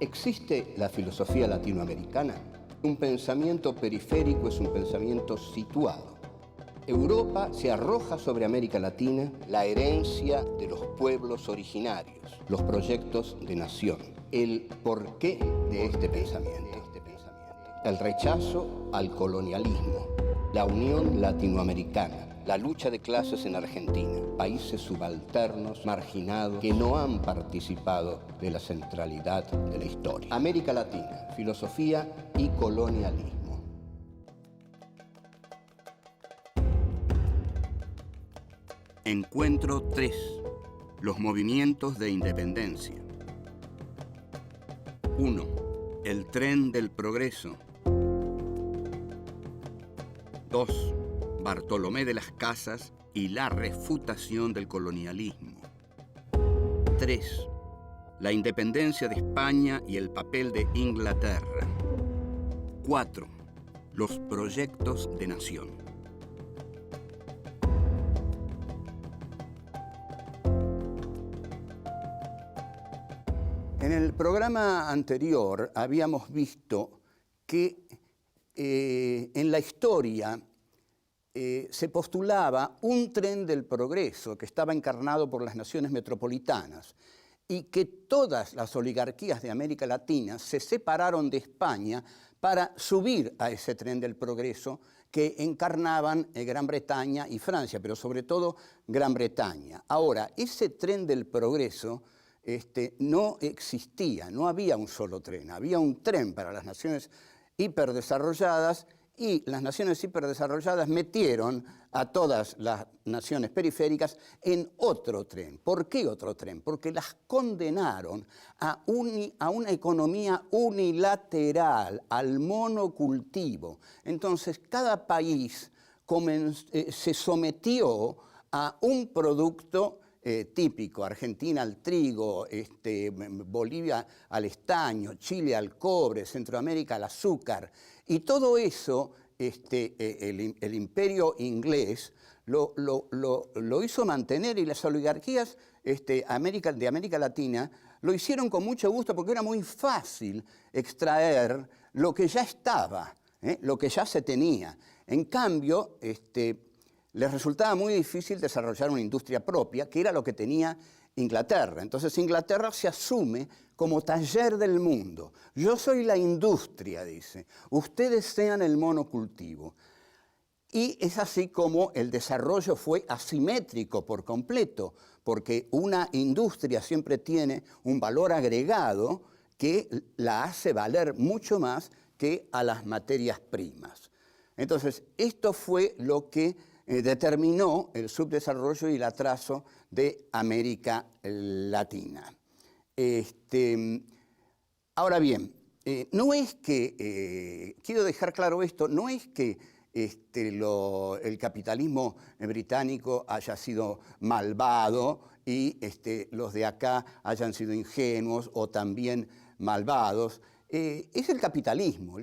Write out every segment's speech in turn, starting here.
¿Existe la filosofía latinoamericana? Un pensamiento periférico es un pensamiento situado. Europa se arroja sobre América Latina la herencia de los pueblos originarios, los proyectos de nación, el porqué de este pensamiento, el rechazo al colonialismo, la unión latinoamericana, la lucha de clases en Argentina, países subalternos, marginados, que no han participado de la centralidad de la historia. América Latina, filosofía y colonialismo. Encuentro 3. Los movimientos de independencia. 1. El tren del progreso. 2. Bartolomé de las Casas y la refutación del colonialismo. 3. La independencia de España y el papel de Inglaterra. 4. Los proyectos de nación. En el programa anterior habíamos visto que en la historia se postulaba un tren del progreso que estaba encarnado por las naciones metropolitanas y que todas las oligarquías de América Latina se separaron de España para subir a ese tren del progreso que encarnaban Gran Bretaña y Francia, pero sobre todo Gran Bretaña. Ahora, ese tren del progreso no existía, no había un solo tren, había un tren para las naciones hiperdesarrolladas y las naciones hiperdesarrolladas metieron a todas las naciones periféricas en otro tren. ¿Por qué otro tren? Porque las condenaron a una economía unilateral, al monocultivo. Entonces, cada país se sometió a un producto típico, Argentina al trigo, Bolivia al estaño, Chile al cobre, Centroamérica al azúcar. Y todo eso, el imperio inglés lo hizo mantener, y las oligarquías de América Latina lo hicieron con mucho gusto porque era muy fácil extraer lo que ya estaba, lo que ya se tenía. En cambio, les resultaba muy difícil desarrollar una industria propia, que era lo que tenía Inglaterra. Entonces Inglaterra se asume como taller del mundo. Yo soy la industria, dice. Ustedes sean el monocultivo. Y es así como el desarrollo fue asimétrico por completo, porque una industria siempre tiene un valor agregado que la hace valer mucho más que a las materias primas. Entonces, esto fue lo que determinó el subdesarrollo y el atraso de América Latina. Ahora bien, no es que, quiero dejar claro esto, no es que el capitalismo británico haya sido malvado y los de acá hayan sido ingenuos o también malvados. Es el capitalismo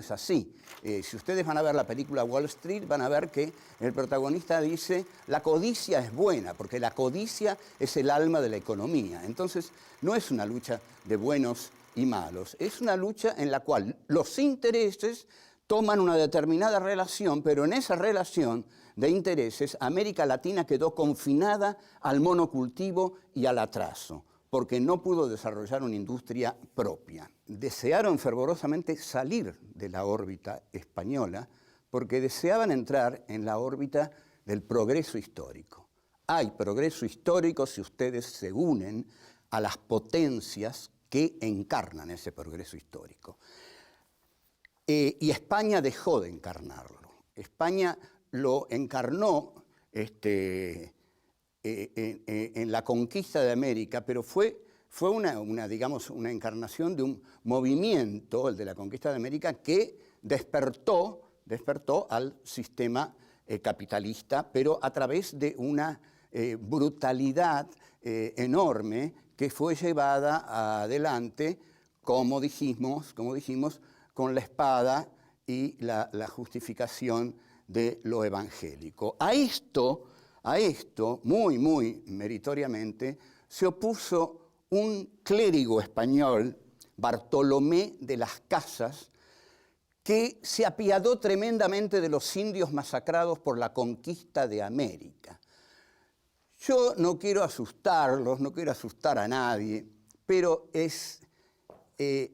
es así. Si ustedes van a ver la película Wall Street, van a ver que el protagonista dice, la codicia es buena, porque la codicia es el alma de la economía. Entonces, no es una lucha de buenos y malos, es una lucha en la cual los intereses toman una determinada relación, pero en esa relación de intereses, América Latina quedó confinada al monocultivo y al atraso, porque no pudo desarrollar una industria propia. Desearon fervorosamente salir de la órbita española porque deseaban entrar en la órbita del progreso histórico. Hay progreso histórico si ustedes se unen a las potencias que encarnan ese progreso histórico. Y España dejó de encarnarlo. España lo encarnó en la conquista de América, pero fue una encarnación de un movimiento, el de la conquista de América, que despertó al sistema capitalista, pero a través de una brutalidad enorme que fue llevada adelante, como dijimos, con la espada y la justificación de lo evangélico. A esto, muy meritoriamente, se opuso un clérigo español Bartolomé de las Casas, que se apiadó tremendamente de los indios masacrados por la conquista de América. Yo no quiero asustarlos, no quiero asustar a nadie, pero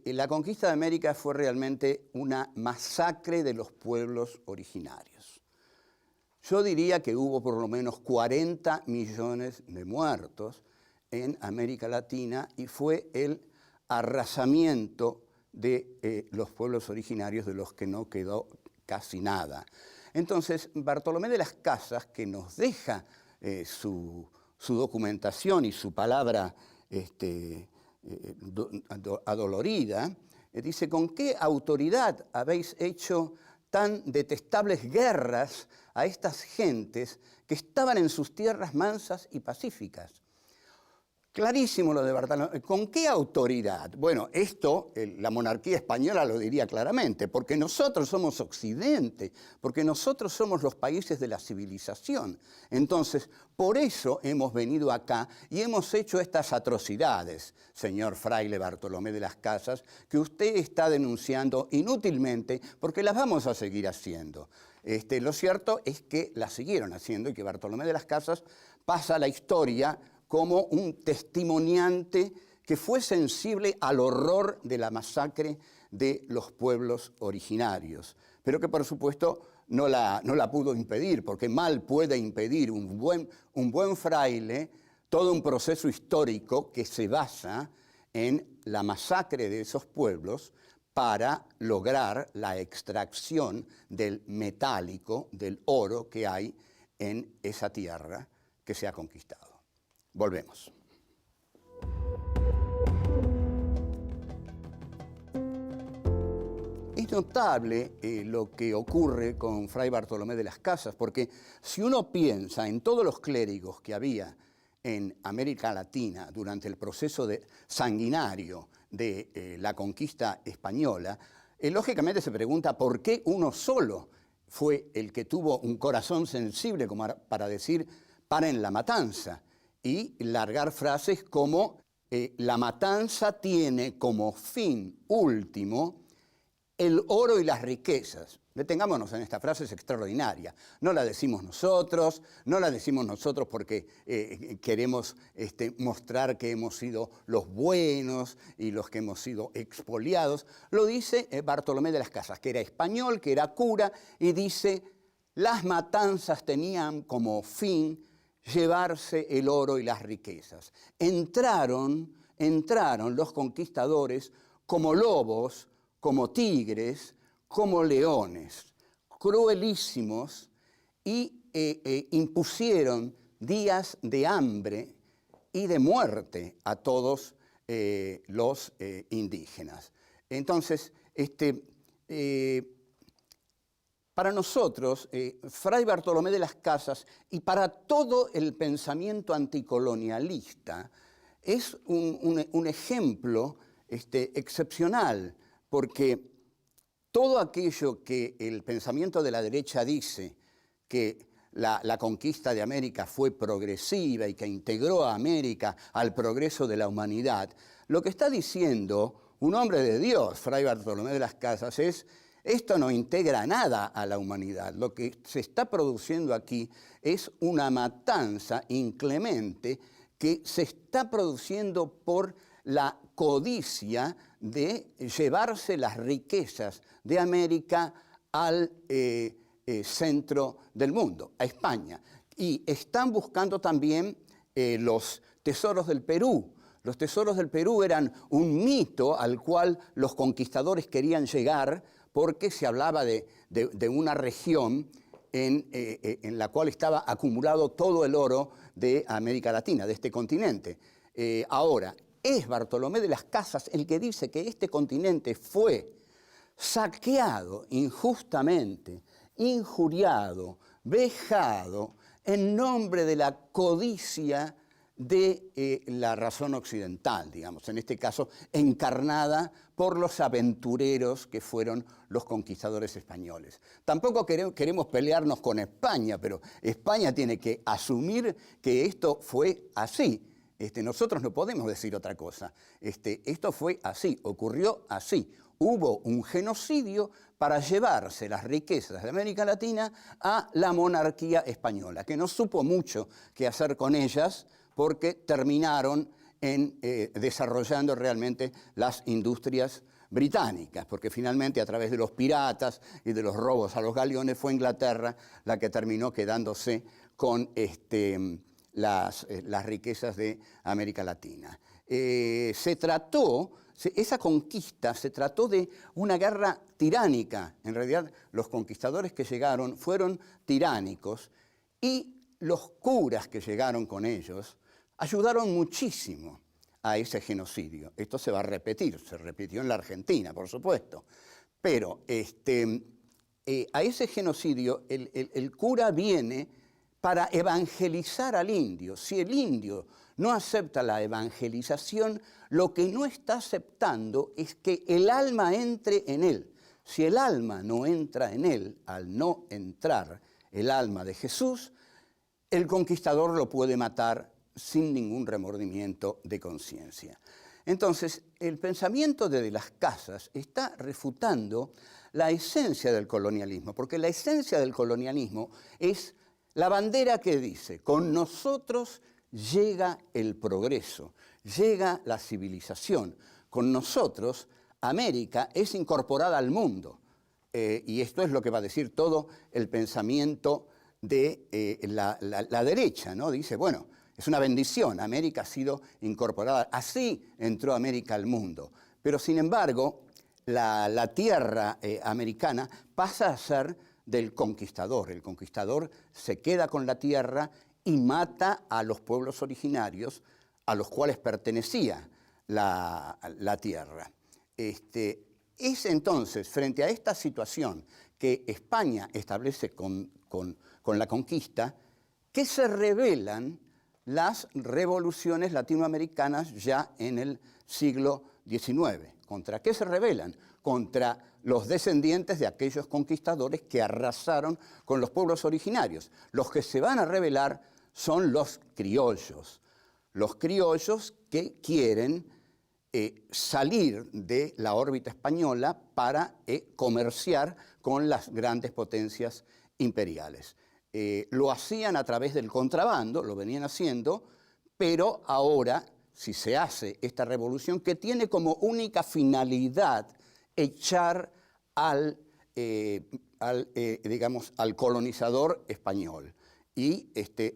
la conquista de América fue realmente una masacre de los pueblos originarios. Yo diría que hubo por lo menos 40 millones de muertos en América Latina y fue el arrasamiento de los pueblos originarios de los que no quedó casi nada. Entonces, Bartolomé de las Casas, que nos deja su documentación y su palabra adolorida, dice: ¿con qué autoridad habéis hecho tan detestables guerras a estas gentes que estaban en sus tierras mansas y pacíficas? Clarísimo lo de Bartolomé. ¿Con qué autoridad? Bueno, esto la monarquía española lo diría claramente, porque nosotros somos Occidente, porque nosotros somos los países de la civilización. Entonces, por eso hemos venido acá y hemos hecho estas atrocidades, señor fraile Bartolomé de las Casas, que usted está denunciando inútilmente, porque las vamos a seguir haciendo. Lo cierto es que las siguieron haciendo y que Bartolomé de las Casas pasa a la historia como un testimoniante que fue sensible al horror de la masacre de los pueblos originarios, pero que por supuesto no la pudo impedir, porque mal puede impedir un buen fraile todo un proceso histórico que se basa en la masacre de esos pueblos para lograr la extracción del metálico, del oro que hay en esa tierra que se ha conquistado. Volvemos. Es notable lo que ocurre con Fray Bartolomé de las Casas, porque si uno piensa en todos los clérigos que había en América Latina durante el proceso sanguinario de la conquista española, lógicamente se pregunta por qué uno solo fue el que tuvo un corazón sensible como para decir: paren la matanza, y largar frases como la matanza tiene como fin último el oro y las riquezas. Detengámonos en esta frase, es extraordinaria. No la decimos nosotros, no la decimos nosotros porque queremos mostrar que hemos sido los buenos y los que hemos sido expoliados. Lo dice Bartolomé de las Casas, que era español, que era cura, y dice: las matanzas tenían como fin llevarse el oro y las riquezas. Entraron los conquistadores como lobos, como tigres, como leones, cruelísimos, y impusieron días de hambre y de muerte a todos los indígenas. Entonces, para nosotros, Fray Bartolomé de las Casas, y para todo el pensamiento anticolonialista, es un ejemplo excepcional, porque todo aquello que el pensamiento de la derecha dice, que la conquista de América fue progresiva y que integró a América al progreso de la humanidad, lo que está diciendo un hombre de Dios, Fray Bartolomé de las Casas, es: esto no integra nada a la humanidad. Lo que se está produciendo aquí es una matanza inclemente que se está produciendo por la codicia de llevarse las riquezas de América al centro del mundo, a España. Y están buscando también los tesoros del Perú. Los tesoros del Perú eran un mito al cual los conquistadores querían llegar, porque se hablaba de una región en la cual estaba acumulado todo el oro de América Latina, de este continente. Ahora, es Bartolomé de las Casas el que dice que este continente fue saqueado injustamente, injuriado, vejado, en nombre de la codicia de la razón occidental, digamos, en este caso encarnada por los aventureros que fueron los conquistadores españoles. Tampoco queremos pelearnos con España, pero España tiene que asumir que esto fue así. Nosotros no podemos decir otra cosa. Esto fue así, ocurrió así. Hubo un genocidio para llevarse las riquezas de América Latina a la monarquía española, que no supo mucho qué hacer con ellas porque terminaron desarrollando realmente las industrias británicas, porque finalmente a través de los piratas y de los robos a los galeones fue Inglaterra la que terminó quedándose con las riquezas de América Latina. Esa conquista se trató de una guerra tiránica. En realidad, los conquistadores que llegaron fueron tiránicos y los curas que llegaron con ellos ayudaron muchísimo a ese genocidio. Esto se va a repetir, se repitió en la Argentina, por supuesto. Pero a ese genocidio el cura viene para evangelizar al indio. Si el indio no acepta la evangelización, lo que no está aceptando es que el alma entre en él. Si el alma no entra en él, al no entrar el alma de Jesús, el conquistador lo puede matar sin ningún remordimiento de conciencia. Entonces, el pensamiento de las Casas está refutando la esencia del colonialismo, porque la esencia del colonialismo es la bandera que dice, con nosotros llega el progreso, llega la civilización, con nosotros América es incorporada al mundo. Y esto es lo que va a decir todo el pensamiento de la derecha, ¿no? Dice, bueno, es una bendición, América ha sido incorporada, así entró América al mundo. Pero sin embargo, la tierra americana pasa a ser del conquistador. El conquistador se queda con la tierra y mata a los pueblos originarios a los cuales pertenecía la tierra. Es entonces, frente a esta situación que España establece con la conquista, que se revelan las revoluciones latinoamericanas ya en el siglo XIX. ¿Contra qué se rebelan? Contra los descendientes de aquellos conquistadores que arrasaron con los pueblos originarios. Los que se van a rebelar son los criollos que quieren salir de la órbita española para comerciar con las grandes potencias imperiales. Lo hacían a través del contrabando, lo venían haciendo, pero ahora, si se hace esta revolución que tiene como única finalidad echar al colonizador español y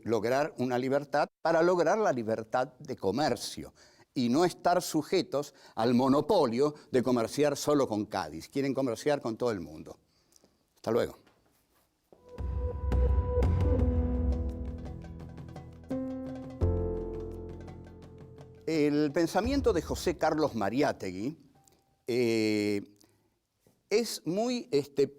lograr una libertad para lograr la libertad de comercio y no estar sujetos al monopolio de comerciar solo con Cádiz. Quieren comerciar con todo el mundo. Hasta luego. El pensamiento de José Carlos Mariátegui es muy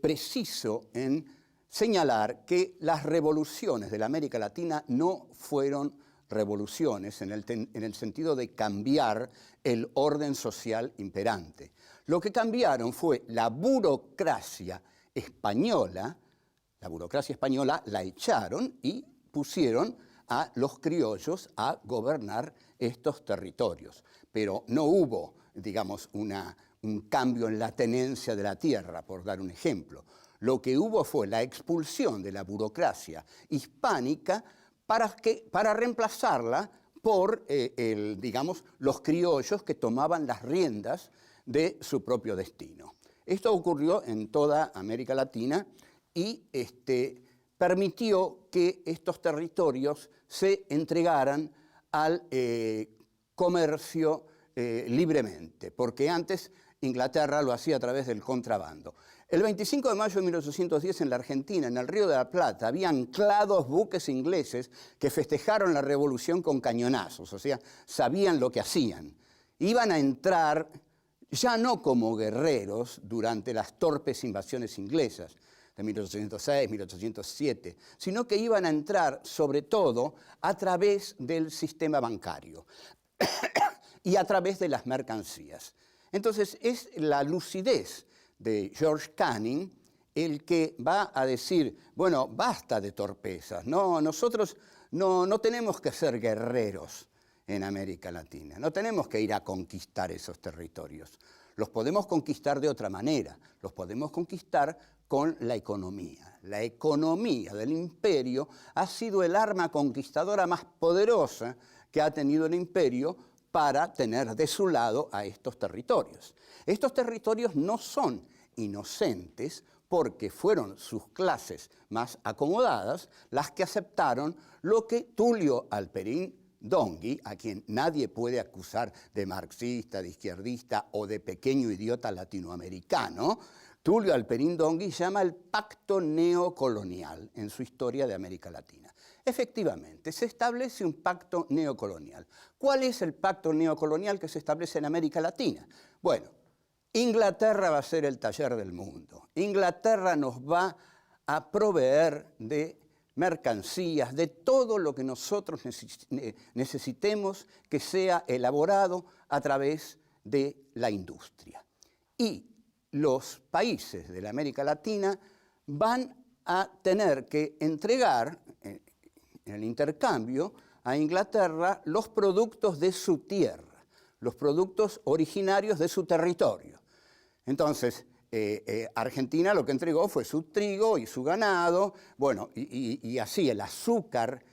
preciso en señalar que las revoluciones de la América Latina no fueron revoluciones en el sentido de cambiar el orden social imperante. Lo que cambiaron fue la burocracia española la echaron y pusieron a los criollos a gobernar estos territorios. Pero no hubo, digamos, un cambio en la tenencia de la tierra, por dar un ejemplo. Lo que hubo fue la expulsión de la burocracia hispánica para reemplazarla por, los criollos que tomaban las riendas de su propio destino. Esto ocurrió en toda América Latina y permitió que estos territorios se entregaran al comercio libremente, porque antes Inglaterra lo hacía a través del contrabando. El 25 de mayo de 1810 en la Argentina, en el Río de la Plata, había anclados buques ingleses que festejaron la revolución con cañonazos, o sea, sabían lo que hacían. Iban a entrar ya no como guerreros durante las torpes invasiones inglesas de 1806, 1807, sino que iban a entrar sobre todo a través del sistema bancario y a través de las mercancías. Entonces es la lucidez de George Canning el que va a decir, bueno, basta de torpezas, no, nosotros no tenemos que ser guerreros. en América Latina. No tenemos que ir a conquistar esos territorios. Los podemos conquistar de otra manera. Los podemos conquistar con la economía. La economía del imperio ha sido el arma conquistadora más poderosa que ha tenido el imperio para tener de su lado a estos territorios. Estos territorios no son inocentes porque fueron sus clases más acomodadas las que aceptaron lo que Tulio Alperín Dongui, a quien nadie puede acusar de marxista, de izquierdista o de pequeño idiota latinoamericano, Tulio Alperín Dongui llama el pacto neocolonial en su historia de América Latina. Efectivamente, se establece un pacto neocolonial. ¿Cuál es el pacto neocolonial que se establece en América Latina? Bueno, Inglaterra va a ser el taller del mundo. Inglaterra nos va a proveer de mercancías, de todo lo que nosotros necesitemos que sea elaborado a través de la industria. Y los países de la América Latina van a tener que entregar en el intercambio a Inglaterra los productos de su tierra, los productos originarios de su territorio. Entonces, Argentina lo que entregó fue su trigo y su ganado, bueno, y así el azúcar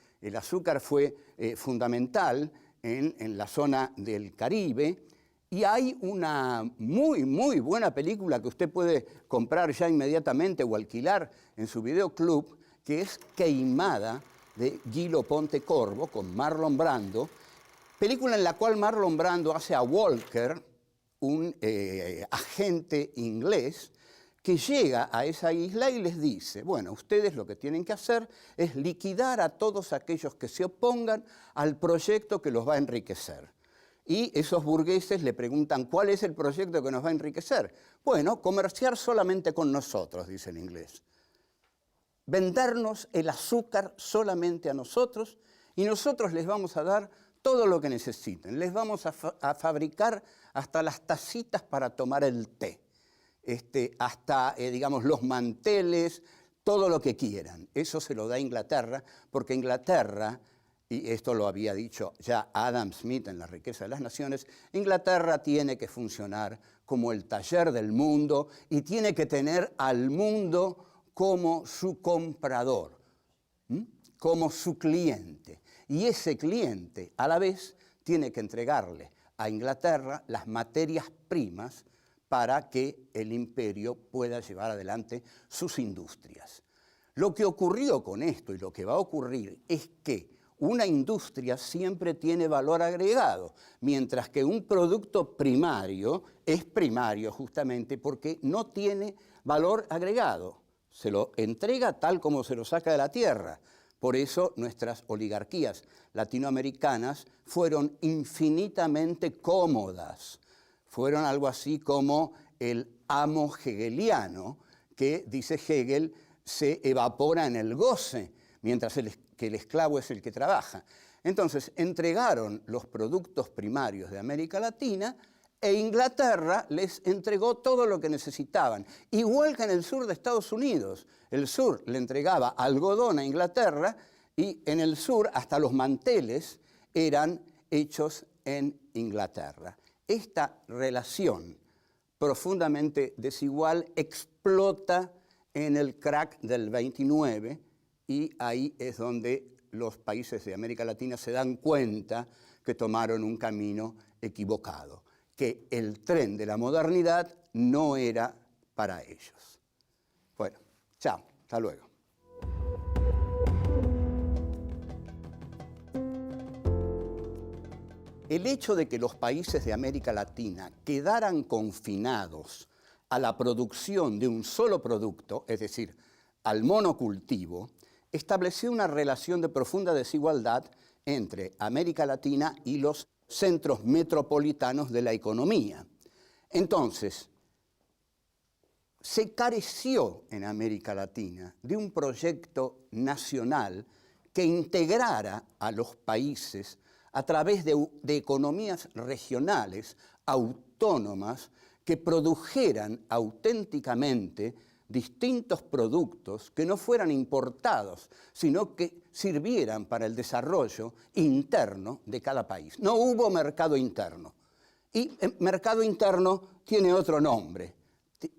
fue fundamental en la zona del Caribe, y hay una muy, muy buena película que usted puede comprar ya inmediatamente o alquilar en su videoclub, que es Queimada, de Gilo Pontecorvo, con Marlon Brando, película en la cual Marlon Brando hace a Walker, un agente inglés que llega a esa isla y les dice, bueno, ustedes lo que tienen que hacer es liquidar a todos aquellos que se opongan al proyecto que los va a enriquecer. Y esos burgueses le preguntan, ¿cuál es el proyecto que nos va a enriquecer? Bueno, comerciar solamente con nosotros, dice el inglés. Vendernos el azúcar solamente a nosotros y nosotros les vamos a dar todo lo que necesiten. Les vamos a fabricar hasta las tacitas para tomar el té, hasta, digamos, los manteles, todo lo que quieran. Eso se lo da Inglaterra, porque Inglaterra, y esto lo había dicho ya Adam Smith en La riqueza de las naciones, Inglaterra tiene que funcionar como el taller del mundo y tiene que tener al mundo como su comprador, como su cliente. Y ese cliente, a la vez, tiene que entregarle a Inglaterra las materias primas para que el imperio pueda llevar adelante sus industrias. Lo que ocurrió con esto y lo que va a ocurrir es que una industria siempre tiene valor agregado, mientras que un producto primario es primario justamente porque no tiene valor agregado. Se lo entrega tal como se lo saca de la tierra. Por eso nuestras oligarquías latinoamericanas fueron infinitamente cómodas. Fueron algo así como el amo hegeliano, que, dice Hegel, se evapora en el goce, mientras que el esclavo es el que trabaja. Entonces, entregaron los productos primarios de América Latina e Inglaterra les entregó todo lo que necesitaban. Igual que en el sur de Estados Unidos. El sur le entregaba algodón a Inglaterra y en el sur hasta los manteles eran hechos en Inglaterra. Esta relación profundamente desigual explota en el crack del 29 y ahí es donde los países de América Latina se dan cuenta que tomaron un camino equivocado, que el tren de la modernidad no era para ellos. Bueno, chao, hasta luego. El hecho de que los países de América Latina quedaran confinados a la producción de un solo producto, es decir, al monocultivo, estableció una relación de profunda desigualdad entre América Latina y los centros metropolitanos de la economía. Entonces, se careció en América Latina de un proyecto nacional que integrara a los países a través de economías regionales autónomas que produjeran auténticamente distintos productos que no fueran importados, sino que sirvieran para el desarrollo interno de cada país. No hubo mercado interno. Y el mercado interno tiene otro nombre,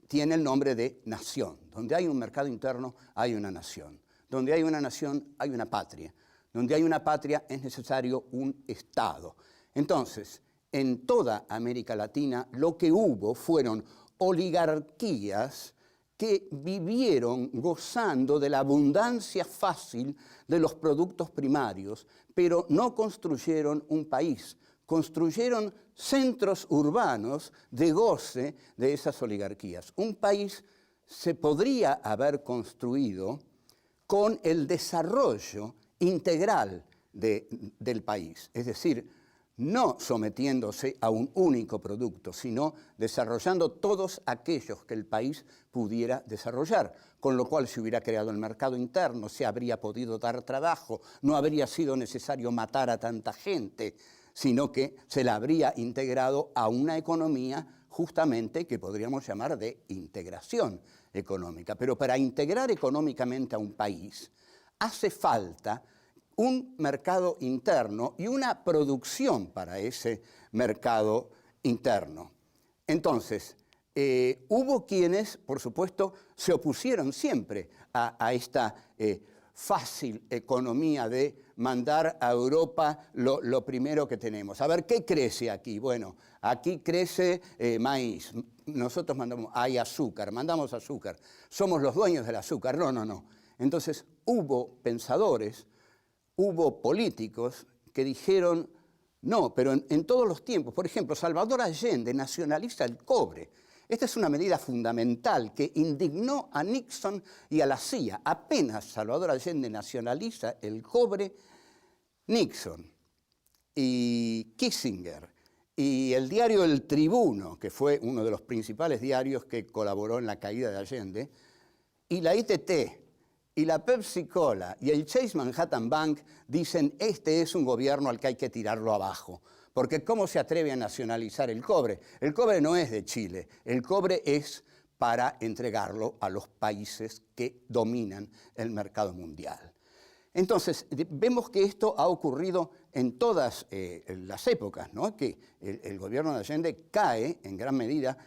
tiene el nombre de nación. Donde hay un mercado interno, hay una nación. Donde hay una nación, hay una patria. Donde hay una patria, es necesario un Estado. Entonces, en toda América Latina, lo que hubo fueron oligarquías que vivieron gozando de la abundancia fácil de los productos primarios, pero no construyeron un país, construyeron centros urbanos de goce de esas oligarquías. Un país se podría haber construido con el desarrollo integral del país, es decir, no sometiéndose a un único producto, sino desarrollando todos aquellos que el país pudiera desarrollar, con lo cual se hubiera creado el mercado interno, se habría podido dar trabajo, no habría sido necesario matar a tanta gente, sino que se la habría integrado a una economía justamente que podríamos llamar de integración económica. Pero para integrar económicamente a un país hace falta un mercado interno y una producción para ese mercado interno. Entonces, hubo quienes, por supuesto, se opusieron siempre a esta fácil economía de mandar a Europa lo primero que tenemos. A ver, ¿qué crece aquí? Bueno, aquí crece maíz. Nosotros hay azúcar, mandamos azúcar. Somos los dueños del azúcar. No, no, no. Entonces, hubo pensadores, hubo políticos que dijeron, no, pero en todos los tiempos, por ejemplo, Salvador Allende nacionaliza el cobre. Esta es una medida fundamental que indignó a Nixon y a la CIA. Apenas Salvador Allende nacionaliza el cobre, Nixon y Kissinger y el diario El Tribuno, que fue uno de los principales diarios que colaboró en la caída de Allende, y la ITT, y la Pepsi Cola y el Chase Manhattan Bank dicen, este es un gobierno al que hay que tirarlo abajo. Porque ¿cómo se atreve a nacionalizar el cobre? El cobre no es de Chile, el cobre es para entregarlo a los países que dominan el mercado mundial. Entonces, vemos que esto ha ocurrido en todas las épocas, ¿no? Que el gobierno de Allende cae, en gran medida,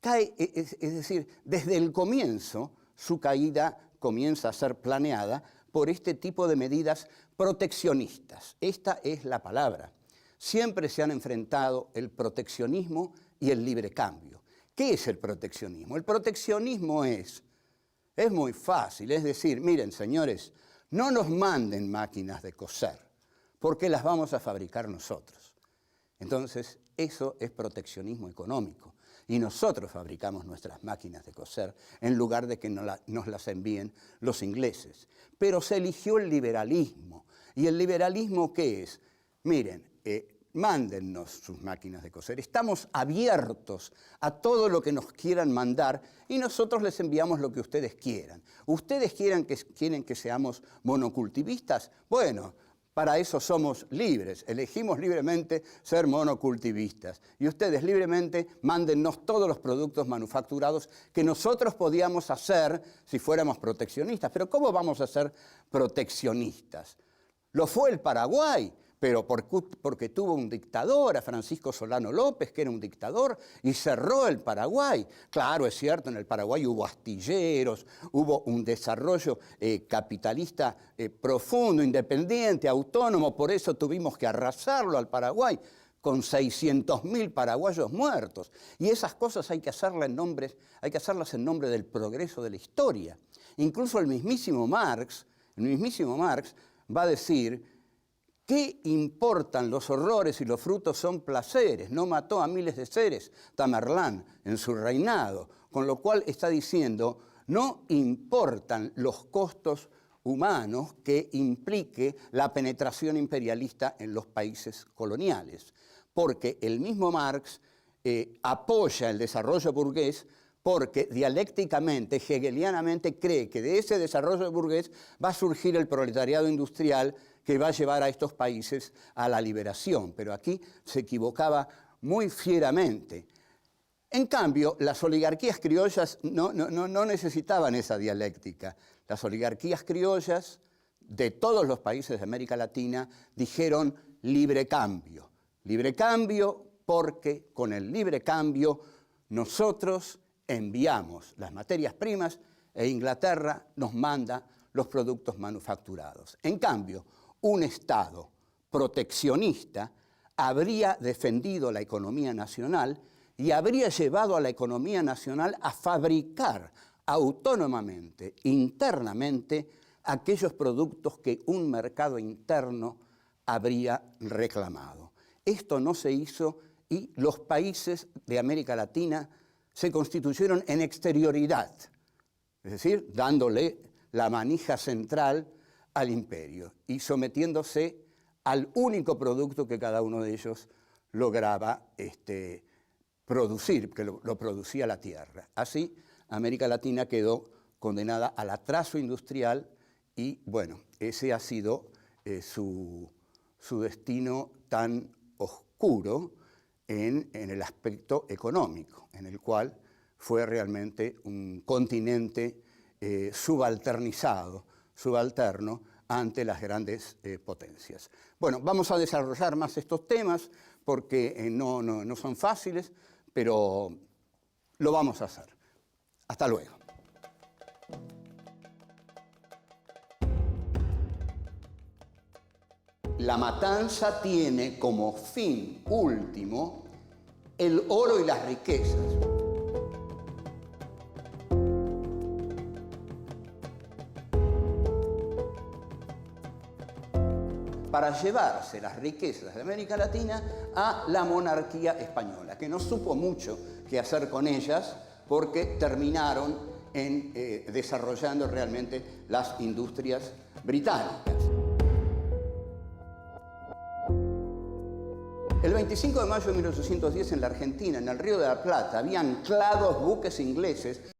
es decir, desde el comienzo su caída comienza a ser planeada por este tipo de medidas proteccionistas. Esta es la palabra. Siempre se han enfrentado el proteccionismo y el libre cambio. ¿Qué es el proteccionismo? El proteccionismo es muy fácil, es decir, miren señores, no nos manden máquinas de coser, porque las vamos a fabricar nosotros. Entonces, eso es proteccionismo económico. Y nosotros fabricamos nuestras máquinas de coser en lugar de que nos las envíen los ingleses. Pero se eligió el liberalismo. ¿Y el liberalismo qué es? Miren, mándennos sus máquinas de coser. Estamos abiertos a todo lo que nos quieran mandar y nosotros les enviamos lo que ustedes quieran. ¿Ustedes quieren que seamos monocultivistas? Bueno, para eso somos libres, elegimos libremente ser monocultivistas. Y ustedes libremente mándennos todos los productos manufacturados que nosotros podíamos hacer si fuéramos proteccionistas. Pero ¿cómo vamos a ser proteccionistas? Lo fue el Paraguay, pero porque tuvo un dictador, a Francisco Solano López, que era un dictador, y cerró el Paraguay. Claro, es cierto, en el Paraguay hubo astilleros, hubo un desarrollo capitalista profundo, independiente, autónomo, por eso tuvimos que arrasarlo al Paraguay, con 600.000 paraguayos muertos. Y esas cosas hay que hacerlas en nombre del progreso de la historia. Incluso el mismísimo Marx va a decir, ¿qué importan los horrores y los frutos son placeres? No mató a miles de seres Tamerlán en su reinado, con lo cual está diciendo, no importan los costos humanos que implique la penetración imperialista en los países coloniales, porque el mismo Marx apoya el desarrollo burgués porque dialécticamente, hegelianamente, cree que de ese desarrollo burgués va a surgir el proletariado industrial que va a llevar a estos países a la liberación. Pero aquí se equivocaba muy fieramente. En cambio, las oligarquías criollas no necesitaban esa dialéctica. Las oligarquías criollas de todos los países de América Latina dijeron libre cambio. Libre cambio porque con el libre cambio nosotros enviamos las materias primas e Inglaterra nos manda los productos manufacturados. En cambio, un Estado proteccionista habría defendido la economía nacional y habría llevado a la economía nacional a fabricar autónomamente, internamente, aquellos productos que un mercado interno habría reclamado. Esto no se hizo y los países de América Latina se constituyeron en exterioridad, es decir, dándole la manija central al imperio y sometiéndose al único producto que cada uno de ellos lograba producir, que lo producía la tierra. Así, América Latina quedó condenada al atraso industrial y, bueno, ese ha sido su destino tan oscuro en el aspecto económico, en el cual fue realmente un continente subalterno ante las grandes potencias. Bueno, vamos a desarrollar más estos temas porque no son fáciles, pero lo vamos a hacer. Hasta luego. La matanza tiene como fin último el oro y las riquezas. Para llevarse las riquezas de América Latina a la monarquía española, que no supo mucho qué hacer con ellas porque terminaron desarrollando realmente las industrias británicas. El 25 de mayo de 1810 en la Argentina, en el Río de la Plata, había anclados buques ingleses